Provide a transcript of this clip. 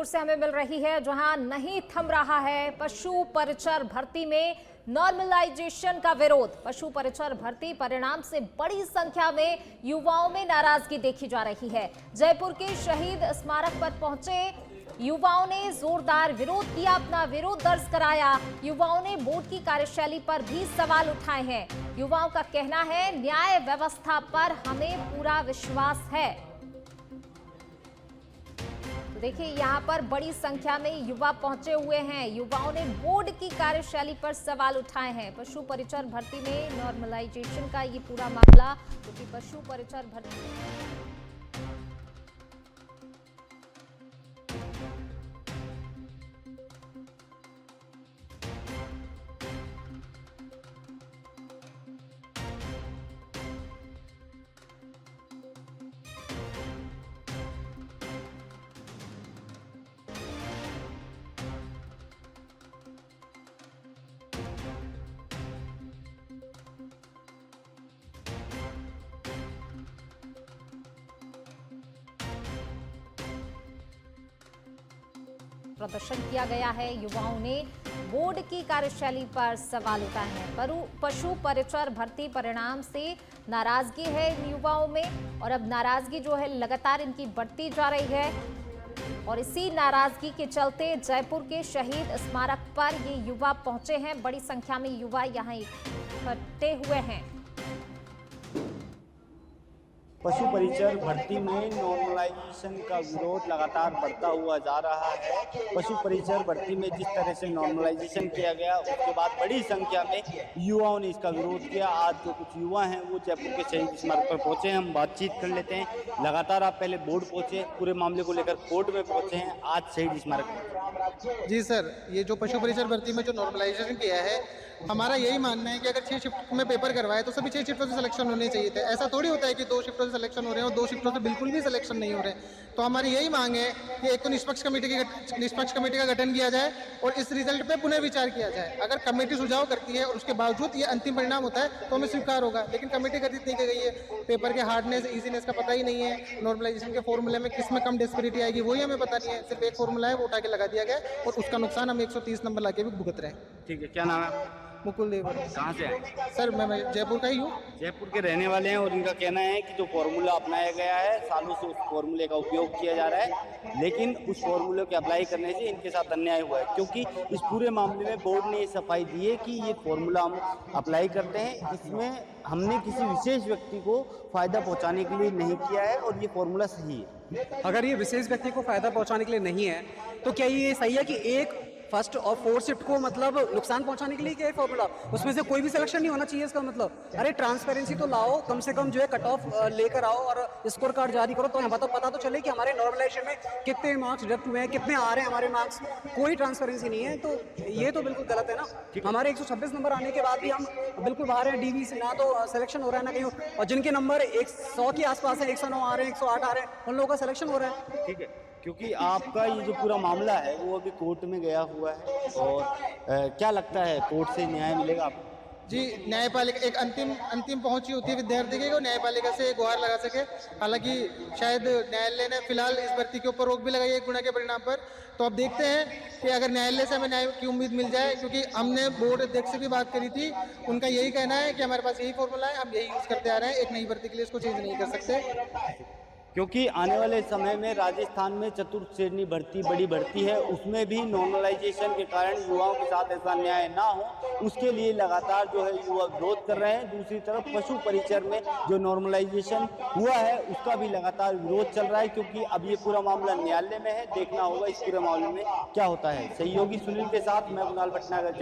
जयपुर से हमें मिल रही है, जहां नहीं थम रहा है पशु परिचर भर्ती में नॉर्मलाइजेशन का विरोध। पशु परिचर भर्ती परिणाम से बड़ी संख्या में युवाओं में नाराजगी देखी जा रही है। जयपुर के शहीद स्मारक पर पहुंचे युवाओं ने जोरदार विरोध किया, अपना विरोध दर्ज कराया। युवाओं ने बोर्ड की कार्यशैली पर भी सवाल उठाए हैं। युवाओं का कहना है, न्याय व्यवस्था पर हमें पूरा विश्वास है। तो देखिए, यहाँ पर बड़ी संख्या में युवा पहुंचे हुए हैं। युवाओं ने बोर्ड की कार्यशैली पर सवाल उठाए हैं। पशु परिचर भर्ती में नॉर्मलाइजेशन का ये पूरा मामला, क्योंकि पशु परिचर भर्ती प्रदर्शन किया गया है। युवाओं ने बोर्ड की कार्यशैली पर सवाल उठाए हैं। पशु परिचर भर्ती परिणाम से नाराजगी है इन युवाओं में, और अब नाराजगी जो है लगातार इनकी बढ़ती जा रही है। और इसी नाराजगी के चलते जयपुर के शहीद स्मारक पर ये युवा पहुंचे हैं। बड़ी संख्या में युवा यहाँ इकट्ठे हुए हैं। पशु परिचर भर्ती में नॉर्मलाइजेशन का विरोध लगातार बढ़ता हुआ जा रहा है। पशु परिचर भर्ती में जिस तरह से नॉर्मलाइजेशन किया गया, उसके बाद बड़ी संख्या में युवाओं ने इसका विरोध किया। आज जो कुछ युवा हैं वो जयपुर के शहीद स्मारक पर पहुंचे हैं। हम बातचीत कर लेते हैं। लगातार आप पहले बोर्ड पहुंचे, पूरे मामले को लेकर कोर्ट में पहुंचे हैं, आज शहीद स्मारक। जी सर, ये जो पशु परिचर भर्ती में जो नॉर्मलाइजेशन किया है, हमारा यही मानना है कि अगर 6 शिफ्ट में पेपर करवाए तो सभी 6 शिफ्टों से सिलेक्शन होने चाहिए थे। ऐसा थोड़ी होता है कि 2 शिफ्टों से सिलेक्शन हो रहे हैं और 2 शिफ्टों से बिल्कुल भी सिलेक्शन नहीं हो रहे। तो हमारी यही मांग है कि एक तो निष्पक्ष कमेटी का गठन किया जाए और इस रिजल्ट पे पुनर्विचार किया जाए। अगर कमेटी सुझाव करती है और उसके बावजूद ये अंतिम परिणाम होता है तो हमें स्वीकार होगा, लेकिन कमेटी गठित नहीं की गई है। पेपर के हार्डनेस, इजीनेस का पता ही नहीं है। नॉर्मलाइजेशन के फॉर्मूले में किस में कम डिस्पेरिटी आएगी वही हमें पता नहीं है। सिर्फ एक फॉर्मूला है, वो उठा के लगा दिया गया और उसका नुकसान हम 130 नंबर लाके भी भुगत रहे हैं। ठीक है, क्या नाम है? मुकुल देवर। कहाँ से है? सर मैं जयपुर का ही हूँ। जयपुर के रहने वाले हैं और इनका कहना है कि जो फॉर्मूला अपनाया गया है, सालों से उस फॉर्मूले का उपयोग किया जा रहा है, लेकिन उस फॉर्मूले के अप्लाई करने से इनके साथ अन्याय हुआ है। क्योंकि इस पूरे मामले में बोर्ड ने ये सफाई दी है कि ये फॉर्मूला हम अप्लाई करते हैं, इसमें हमने किसी विशेष व्यक्ति को फायदा पहुंचाने के लिए नहीं किया है और ये फॉर्मूला सही है। अगर ये विशेष व्यक्ति को फायदा पहुंचाने के लिए नहीं है तो क्या ये सही है कि एक फर्स्ट और 4th शिफ्ट को मतलब नुकसान पहुंचाने के लिए क्या है फॉर्मूला? उसमें से कोई भी सिलेक्शन नहीं होना चाहिए इसका मतलब। अरे ट्रांसपेरेंसी तो लाओ, कम से कम जो है कट ऑफ लेकर आओ और स्कोर कार्ड जारी करो, तो यहाँ पता तो चले कि हमारे नॉर्मलाइजेशन में कितने मार्क्स डिडक्ट हुए हैं, कितने आ रहे हैं हमारे मार्क्स। कोई ट्रांसपेरेंसी नहीं है, तो ये तो बिल्कुल गलत है ना। हमारे 126 नंबर आने के बाद भी हम बिल्कुल बाहर हैं डीवी से, ना तो सिलेक्शन हो रहा है ना कहीं, और जिनके नंबर 100 के आसपास है, 109 आ रहे हैं, 108 आ रहे हैं, उन लोगों का सिलेक्शन हो रहा है। ठीक है, क्योंकि आपका ये जो पूरा मामला है वो अभी कोर्ट में गया हुआ है, और क्या लगता है कोर्ट से न्याय मिलेगा आपको? जी, न्यायपालिका एक अंतिम पहुंची होती है विद्यार्थी की, न्यायपालिका से गुहार लगा सके। हालांकि शायद न्यायालय ने फिलहाल इस भर्ती के ऊपर रोक भी लगाई है गुना के परिणाम पर। तो अब देखते हैं कि अगर न्यायालय से हमें न्याय की उम्मीद मिल जाए, क्योंकि हमने बोर्ड अध्यक्ष से भी बात करी थी, उनका यही कहना है कि हमारे पास यही फॉर्मूला है, हम यही यूज करते आ रहे हैं, एक नई भर्ती के लिए इसको चेंज नहीं कर सकते। क्योंकि आने वाले समय में राजस्थान में चतुर्थ श्रेणी भर्ती बड़ी भर्ती है, उसमें भी नॉर्मलाइजेशन के कारण युवाओं के साथ ऐसा न्याय ना हो, उसके लिए लगातार जो है युवा विरोध कर रहे हैं। दूसरी तरफ पशु परिचर में जो नॉर्मलाइजेशन हुआ है उसका भी लगातार विरोध चल रहा है, क्योंकि अब ये पूरा मामला न्यायालय में है। देखना होगा इस पूरे मामले में क्या होता है। सहयोगी सुनील के साथ मैं कुणाल भटनागर।